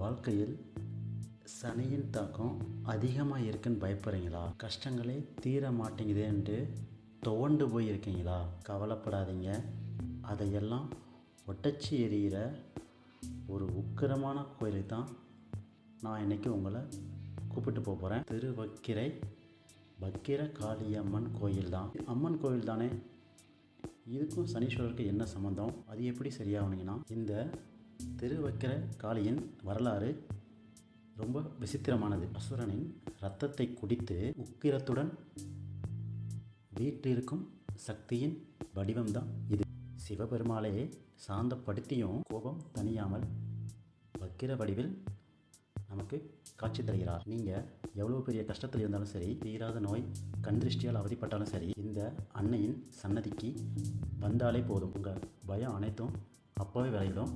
வாழ்க்கையில் சனியின் தாக்கம் அதிகமாக இருக்குன்னு பயப்படுறீங்களா? கஷ்டங்களே தீர மாட்டேங்குதுன்ட்டு துவண்டு போயிருக்கீங்களா? கவலைப்படாதீங்க. அதையெல்லாம் ஒட்டச்சி எரிகிற ஒரு உக்கிரமான கோயிலுக்கு தான் நான் இன்றைக்கி உங்களை கூப்பிட்டு போகிறேன். திருவக்கிரை பக்கிர காளியம்மன் கோயில் தான். அம்மன் கோயில் தானே, இதுக்கும் சனீஸ்வரருக்கு என்ன சம்மந்தம்? அது எப்படி சரியாகணுங்கன்னா, இந்த திருவக்கிர காளியின் வரலாறு ரொம்ப விசித்திரமானது. அசுரனின் இரத்தத்தை குடித்து உக்கிரத்துடன் வீட்டிலிருக்கும் சக்தியின் வடிவம்தான் இது. சிவபெருமாளே சாந்தப்படுத்தியும் கோபம் தணியாமல் வக்கிர வடிவில் நமக்கு காட்சி தருகிறார். நீங்கள் எவ்வளோ பெரிய கஷ்டத்தில் இருந்தாலும் சரி, தீராத நோய், கண் திருஷ்டியால் அவதிப்பட்டாலும் சரி, இந்த அன்னையின் சன்னதிக்கு வந்தாலே போதும். உங்கள் பயம் அனைத்தும் அப்போவே விளையிடும்.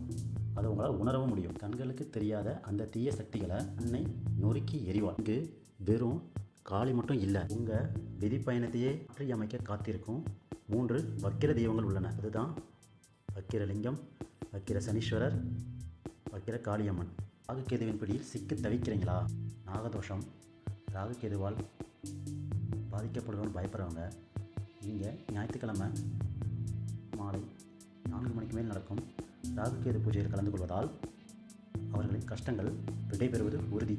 அதை உங்களால் உணரவும் முடியும். கண்களுக்கு தெரியாத அந்த தீய சக்திகளை அன்னை நொறுக்கி எறிவாள். இங்கு வெறும் காளி மட்டும் இல்லை, உங்கள் விதி பயணத்தையே மாற்றி அமைக்க காத்திருக்கும் 3 வக்கிர தெய்வங்கள் உள்ளன. அதுதான் வக்கிரலிங்கம், வக்கிர சனீஸ்வரர், வக்கிர காளியம்மன். ராகுகேதுவின் பிடியில் சிக்கி தவிக்கிறீங்களா? நாகதோஷம், ராகுகேதுவால் பாதிக்கப்படுவோன்னு பயப்படுறவங்க இங்கே ஞாயிற்றுக்கிழமை மாலை 4 மணிக்கு மேல் நடக்கும் ராகுகேது பூஜையில் கலந்து கொள்வதால் அவர்களின் கஷ்டங்கள் விடைபெறுவது உறுதி.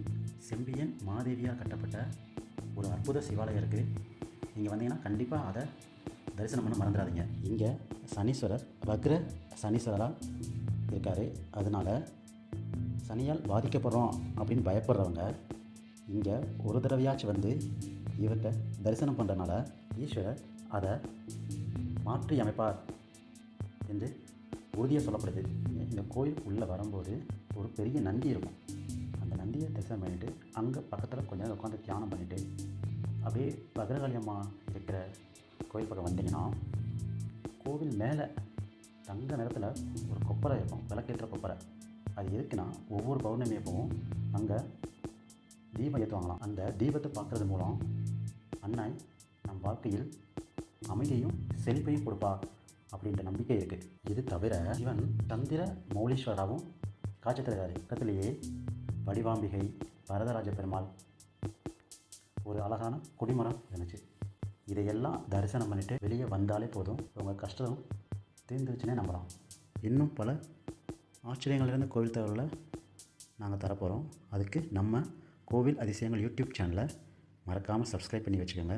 செம்பியன் மாதேவியால் கட்டப்பட்ட ஒரு அற்புத சிவாலயம் இருக்குது. நீங்கள் வந்தீங்கன்னா கண்டிப்பாக அதை தரிசனம் பண்ண மறந்துடாதீங்க. இங்கே சனீஸ்வரர் வக்ர சனீஸ்வரராக இருக்கார். அதனால் சனியால் பாதிக்கப்படுறோம் அப்படின்னு பயப்படுறவங்க இங்கே ஒரு தடவையாச்சும் வந்து இவர்கிட்ட தரிசனம் பண்ணுறதுனால ஈஸ்வரர் அதை மாற்றி அமைப்பார் என்று உறுதியாக சொல்லப்படுது. இந்த கோயில் உள்ளே வரும்போது ஒரு பெரிய நந்தி இருக்கும். அந்த நந்தியை தரிசனம் பண்ணிவிட்டு அங்கே பக்கத்தில் கொஞ்ச நேரம் உட்காந்து தியானம் பண்ணிவிட்டு அப்படியே பகரகாளி அம்மா இருக்கிற கோயில் பக்கம் வந்தீங்கன்னா, கோவில் மேலே தங்க நிறத்தில் ஒரு கொப்பரை இருக்கும், விளக்கேற்ற கொப்பரை. அது எதுக்குன்னா, ஒவ்வொரு பௌர்ணமி அப்பவும் அங்கே தீபம் ஏற்றுவாங்களாம். அந்த தீபத்தை பார்க்குறது மூலம் அன்னை நம் வாழ்க்கையில் அமைதியையும் செழிப்பையும் கொடுப்பா அப்படின்ற நம்பிக்கை இருக்குது. இது தவிர இவன் சந்திர மௌலீஸ்வராகவும் காட்சி தருகிறார். பக்கத்திலேயே வடிவாம்பிகை, வரதராஜ பெருமாள், ஒரு அழகான கொடிமரம் இருந்துச்சு. இதையெல்லாம் தரிசனம் பண்ணிவிட்டு வெளியே வந்தாலே போதும், உங்கள் கஷ்டம் தீர்ந்துருச்சுன்னே நம்பலாம். இன்னும் பல ஆச்சரியங்களிலிருந்து கோவில் தகவலை நாங்கள் தரப்போகிறோம். அதுக்கு நம்ம கோவில் அதிசயங்கள் யூடியூப் சேனலை மறக்காமல் சப்ஸ்கிரைப் பண்ணி வச்சுக்கோங்க.